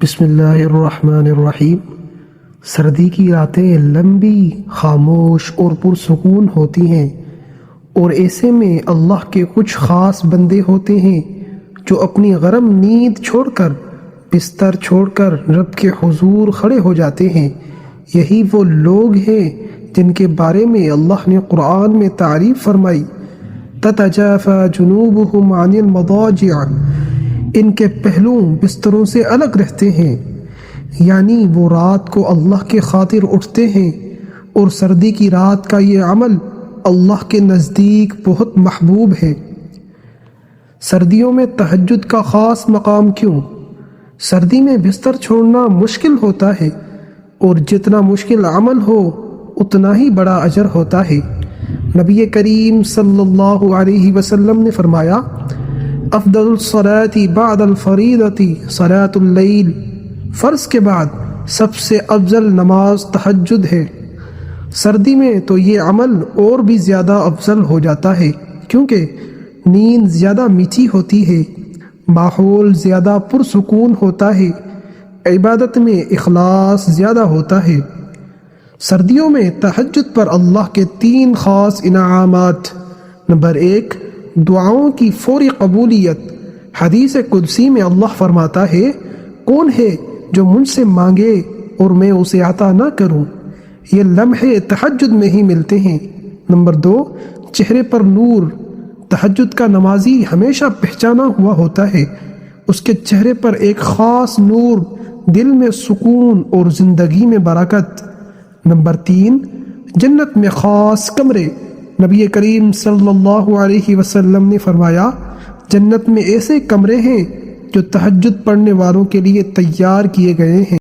بسم اللہ الرحمن الرحیم۔ سردی کی راتیں لمبی، خاموش اور پرسکون ہوتی ہیں، اور ایسے میں اللہ کے کچھ خاص بندے ہوتے ہیں جو اپنی گرم نیند چھوڑ کر، بستر چھوڑ کر رب کے حضور کھڑے ہو جاتے ہیں۔ یہی وہ لوگ ہیں جن کے بارے میں اللہ نے قرآن میں تعریف فرمائی، تتجافى جنوبهم عن المضاجع، ان کے پہلو بستروں سے الگ رہتے ہیں، یعنی وہ رات کو اللہ کے خاطر اٹھتے ہیں، اور سردی کی رات کا یہ عمل اللہ کے نزدیک بہت محبوب ہے۔ سردیوں میں تہجد کا خاص مقام کیوں؟ سردی میں بستر چھوڑنا مشکل ہوتا ہے، اور جتنا مشکل عمل ہو اتنا ہی بڑا اجر ہوتا ہے۔ نبی کریم صلی اللہ علیہ وسلم نے فرمایا، افضل الصلاة بعد الفریضۃ صلاۃ اللیل، فرض کے بعد سب سے افضل نماز تہجد ہے۔ سردی میں تو یہ عمل اور بھی زیادہ افضل ہو جاتا ہے، کیونکہ نیند زیادہ میٹھی ہوتی ہے، ماحول زیادہ پرسکون ہوتا ہے، عبادت میں اخلاص زیادہ ہوتا ہے۔ سردیوں میں تہجد پر اللہ کے 3 خاص انعامات۔ نمبر 1، دعاؤں کی فوری قبولیت۔ حدیث قدسی میں اللہ فرماتا ہے، کون ہے جو مجھ سے مانگے اور میں اسے عطا نہ کروں؟ یہ لمحے تہجد میں ہی ملتے ہیں۔ نمبر 2، چہرے پر نور۔ تہجد کا نمازی ہمیشہ پہچانا ہوا ہوتا ہے، اس کے چہرے پر ایک خاص نور، دل میں سکون اور زندگی میں برکت۔ نمبر 3، جنت میں خاص کمرے۔ نبی کریم صلی اللہ علیہ وسلم نے فرمایا، جنت میں ایسے کمرے ہیں جو تہجد پڑھنے والوں کے لیے تیار کیے گئے ہیں۔